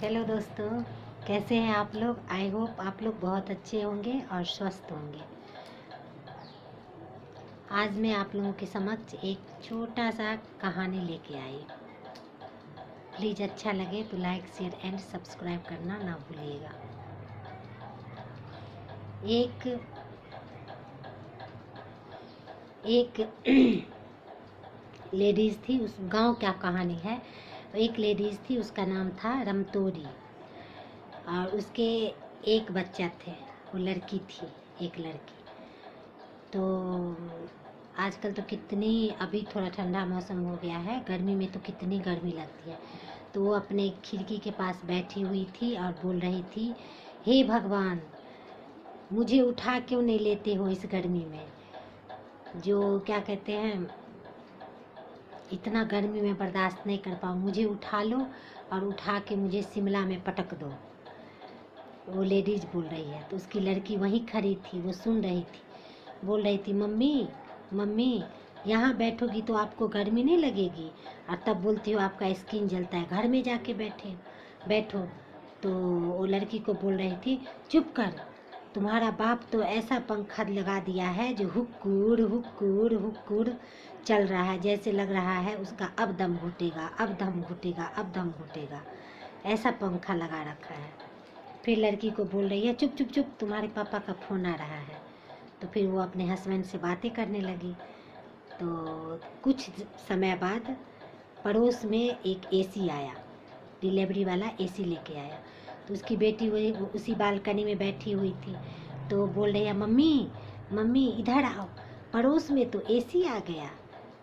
Hello दोस्तों, कैसे हैं आप लोग। आई होप आप लोग बहुत अच्छे होंगे और स्वस्थ होंगे। आज मैं आप लोगों के समक्ष एक छोटा सा कहानी लेके आई। प्लीज़ अच्छा लगे तो लाइक शेयर एंड सब्सक्राइब करना ना भूलिएगा। एक लेडीज़ थी, उस गांव क्या कहानी है। एक लेडीज़ थी, उसका नाम था रमतोरी, और उसके एक बच्चा थे। वो लड़की थी, एक लड़की। तो आजकल तो कितनी, अभी थोड़ा ठंडा मौसम हो गया है, गर्मी में तो कितनी गर्मी लगती है। तो वो अपने खिड़की के पास बैठी हुई थी और बोल रही थी, हे भगवान, मुझे उठा क्यों नहीं लेते हो इस गर्मी में। जो क्या कहते हैं, इतना गर्मी में बर्दाश्त नहीं कर पाऊँ, मुझे उठा लो और उठा के मुझे शिमला में पटक दो। वो लेडीज बोल रही है। तो उसकी लड़की वहीं खड़ी थी, वो सुन रही थी। बोल रही थी, मम्मी मम्मी, यहाँ बैठोगी तो आपको गर्मी नहीं लगेगी। और तब बोलती हो आपका स्किन जलता है, घर में जाके बैठो। तो वो लड़की को बोल रही थी, चुप कर, तुम्हारा बाप तो ऐसा पंखा लगा दिया है जो हुक्कुर हुक्कुर हुक्कुर चल रहा है, जैसे लग रहा है उसका अब दम घुटेगा, अब दम घुटेगा, अब दम घुटेगा। ऐसा पंखा लगा रखा है। फिर लड़की को बोल रही है, चुप चुप चुप, तुम्हारे पापा का फ़ोन आ रहा है। तो फिर वो अपने हस्बैंड से बातें करने लगी। तो कुछ समय बाद पड़ोस में एक एसी आया, डिलीवरी वाला एसी लेके आया। तो उसकी बेटी वही उसी बालकनी में बैठी हुई थी। तो बोल रही है, मम्मी मम्मी इधर आओ, पड़ोस में तो एसी आ गया।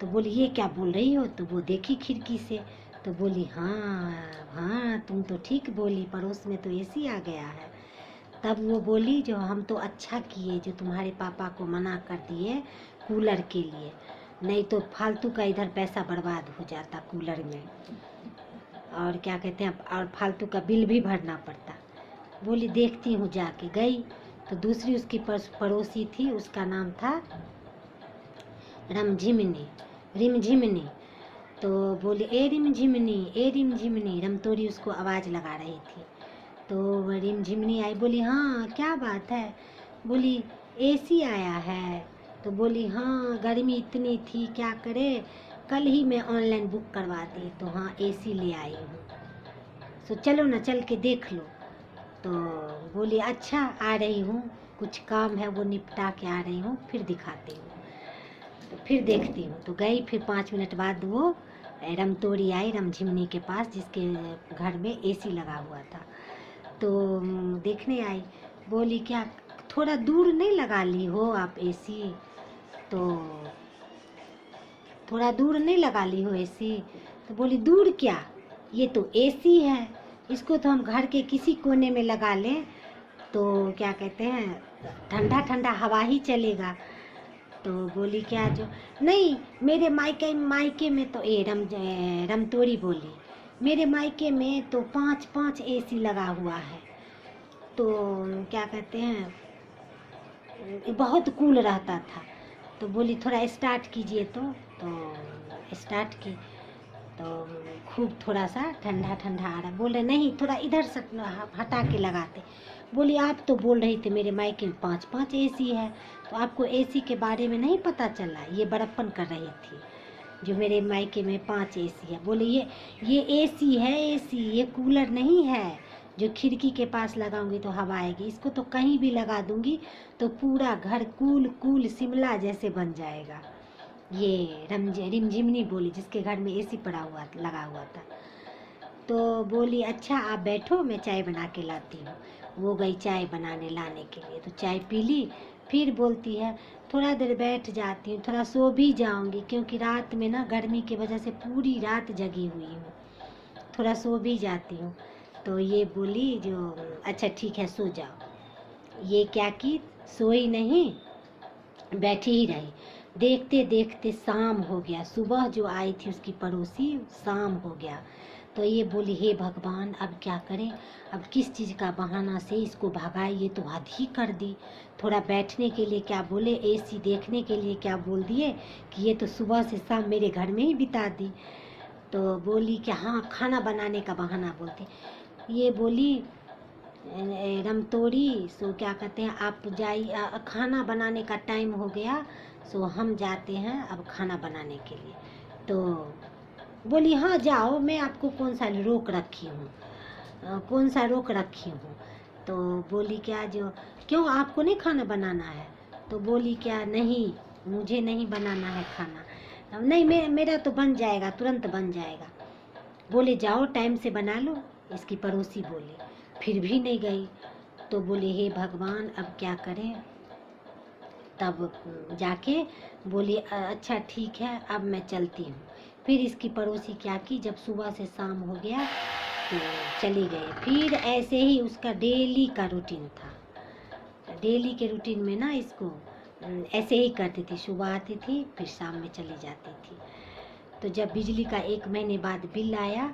तो बोली, ये क्या बोल रही हो। तो वो देखी खिड़की से, तो बोली, हाँ हाँ, तुम तो ठीक बोली, पड़ोस में तो एसी आ गया है। तब वो बोली, जो हम तो अच्छा किए जो तुम्हारे पापा को मना कर दिए कूलर के लिए, नहीं तो फालतू का इधर पैसा बर्बाद हो जाता कूलर में, और क्या कहते हैं, और फालतू का बिल भी भरना पड़ता। बोली, देखती हूँ। जाके गई तो दूसरी उसकी पड़ोसी थी, उसका नाम था रिमझिमनी। तो बोली, ए रिमझिमनी, रमतोरी उसको आवाज़ लगा रही थी। तो रिमझिमनी आई, बोली, हाँ क्या बात है। बोली, एसी आया है। तो बोली, हाँ गर्मी इतनी थी, क्या करे, कल ही मैं ऑनलाइन बुक करवा दी, तो हाँ एसी ले आई हूँ। तो चलो ना, चल के देख लो। तो बोली, अच्छा आ रही हूँ, कुछ काम है वो निपटा के आ रही हूँ, फिर दिखाती हूँ। तो फिर देखती हूँ। तो गई, फिर 5 मिनट बाद वो रमतोरी आई रमझिमनी के पास, जिसके घर में एसी लगा हुआ था। तो देखने आई। बोली, क्या थोड़ा दूर नहीं लगा ली हो आप एसी। तो थोड़ा दूर नहीं लगा ली हो एसी। तो बोली, दूर क्या, ये तो एसी है, इसको तो हम घर के किसी कोने में लगा लें तो क्या कहते हैं, ठंडा ठंडा हवा ही चलेगा। तो बोली, क्या जो नहीं, मेरे मायके में तो रमतोरी बोली, मेरे मायके में तो 5-5 एसी लगा हुआ है। तो क्या कहते हैं, बहुत कूल रहता था। तो बोली, थोड़ा स्टार्ट कीजिए। तो स्टार्ट की तो खूब थोड़ा सा ठंडा ठंडा आ रहा। बोल रहे, नहीं थोड़ा इधर से हटा के लगाते। बोली, आप तो बोल रही थी मेरे मायके में 5-5 एसी है, तो आपको एसी के बारे में नहीं पता चला। ये बड़प्पन कर रही थी, जो मेरे मायके में 5 एसी है। बोले, ये एसी है, एसी, ये कूलर नहीं है जो खिड़की के पास लगाऊंगी तो हवा आएगी। इसको तो कहीं भी लगा दूंगी तो पूरा घर कूल कूल शिमला जैसे बन जाएगा। ये रिमझिमनी बोली, जिसके घर में एसी लगा हुआ था। तो बोली, अच्छा आप बैठो, मैं चाय बना के लाती हूँ। वो गई चाय लाने के लिए। तो चाय पी ली। फिर बोलती है, थोड़ा देर बैठ जाती हूँ, थोड़ा सो भी जाऊँगी, क्योंकि रात में ना गर्मी की वजह से पूरी रात जगी हुई हूँ, थोड़ा सो भी जाती हूँ। तो ये बोली, जो अच्छा ठीक है सो जाओ। ये क्या की, सोई नहीं, बैठी ही रही। देखते देखते शाम हो गया। सुबह जो आई थी उसकी पड़ोसी, शाम हो गया। तो ये बोली, हे भगवान, अब क्या करें, अब किस चीज़ का बहाना से इसको भगाए, ये तो हद ही कर दी। थोड़ा बैठने के लिए क्या बोले, एसी देखने के लिए क्या बोल दिए, कि ये तो सुबह से शाम मेरे घर में ही बिता दी। तो बोली कि हाँ खाना बनाने का बहाना बोलते। ये बोली रमतोड़ी, सो क्या कहते हैं, आप जाइए, खाना बनाने का टाइम हो गया, सो हम जाते हैं अब खाना बनाने के लिए। तो बोली हाँ जाओ, मैं आपको कौन सा रोक रखी हूँ, कौन सा रोक रखी हूँ। तो बोली क्या, जो क्यों आपको नहीं खाना बनाना है? तो बोली क्या, नहीं मुझे नहीं बनाना है खाना, नहीं मेरा तो बन जाएगा, तुरंत बन जाएगा। बोले जाओ टाइम से बना लो, इसकी पड़ोसी बोली। फिर भी नहीं गई। तो बोले हे भगवान अब क्या करें। तब जाके बोली अच्छा ठीक है अब मैं चलती हूँ। फिर इसकी पड़ोसी क्या की, जब सुबह से शाम हो गया तो चली गई। फिर ऐसे ही उसका डेली का रूटीन था। डेली के रूटीन में ना इसको ऐसे ही करती थी, सुबह आती थी फिर शाम में चली जाती थी। तो जब बिजली का 1 महीने बाद बिल आया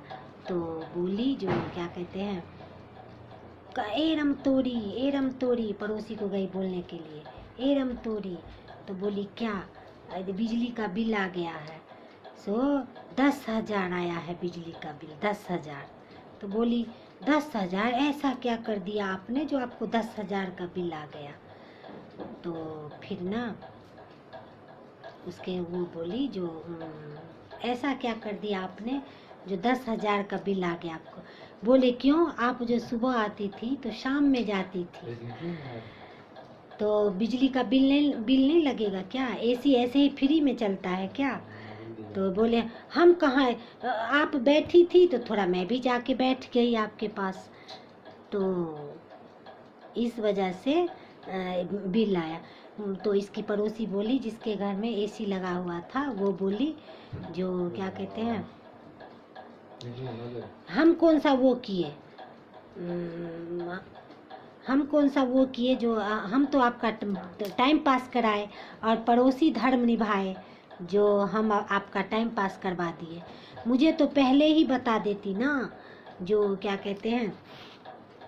तो बोली, जो क्या कहते हैं, ए रमतोड़ी, पड़ोसी को गई बोलने के लिए, ए रमतोड़ी। तो बोली क्या, बिजली का बिल आ गया है, सो 10,000 आया है बिजली का बिल, 10,000। तो बोली 10,000, ऐसा क्या कर दिया आपने जो आपको 10,000 का बिल आ गया? तो फिर ना उसके वो बोली, जो ऐसा क्या कर दिया आपने जो 10,000 का बिल आ गया आपको? बोले क्यों, आप जो सुबह आती थी तो शाम में जाती थी, तो बिजली का बिल नहीं लगेगा क्या? एसी ऐसे ही फ्री में चलता है क्या? तो बोले हम कहाँ, आप बैठी थी तो थोड़ा मैं भी जाके बैठ गई आपके पास, तो इस वजह से बिल आया। तो इसकी पड़ोसी बोली, जिसके घर में एसी लगा हुआ था, वो बोली, जो क्या कहते हैं, हम कौन सा वो किए, हम कौन सा वो किए जो हम तो आपका टाइम पास कराए और पड़ोसी धर्म निभाए, जो हम आपका टाइम पास करवा दिए। मुझे तो पहले ही बता देती ना, जो क्या कहते हैं,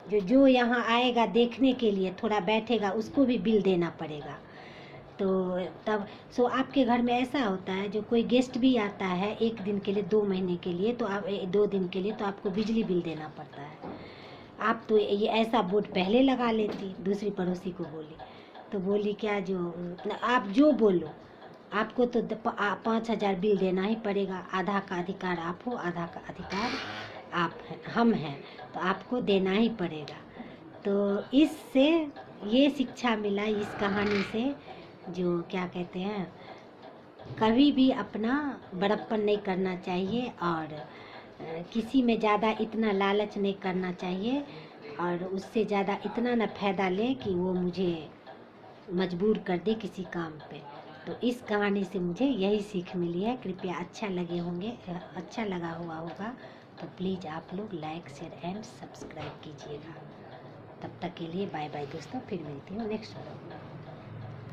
जो यहाँ आएगा देखने के लिए, थोड़ा बैठेगा, उसको भी बिल देना पड़ेगा। तो तब सो आपके घर में ऐसा होता है, जो कोई गेस्ट भी आता है 1 दिन के लिए, 2 महीने के लिए, तो आप 2 दिन के लिए, तो आपको बिजली बिल देना पड़ता है। आप तो ये ऐसा बोर्ड पहले लगा लेती। दूसरी पड़ोसी को बोली, तो बोली क्या, जो आप जो बोलो, आपको तो 5,000 बिल देना ही पड़ेगा, आधा का अधिकार आप हो, आधा का अधिकार आप हम हैं, तो आपको देना ही पड़ेगा। तो इससे ये शिक्षा मिला इस कहानी से, जो क्या कहते हैं, कभी भी अपना बड़प्पन नहीं करना चाहिए और किसी में ज़्यादा इतना लालच नहीं करना चाहिए, और उससे ज़्यादा इतना न फायदा ले कि वो मुझे मजबूर कर दे किसी काम पे। तो इस कहानी से मुझे यही सीख मिली है। कृपया अच्छा लगा हुआ होगा तो प्लीज़ आप लोग लाइक, शेयर एंड सब्सक्राइब कीजिएगा। तब तक के लिए बाय बाय दोस्तों, फिर मिलती हूँ नेक्स्ट वीडियो में।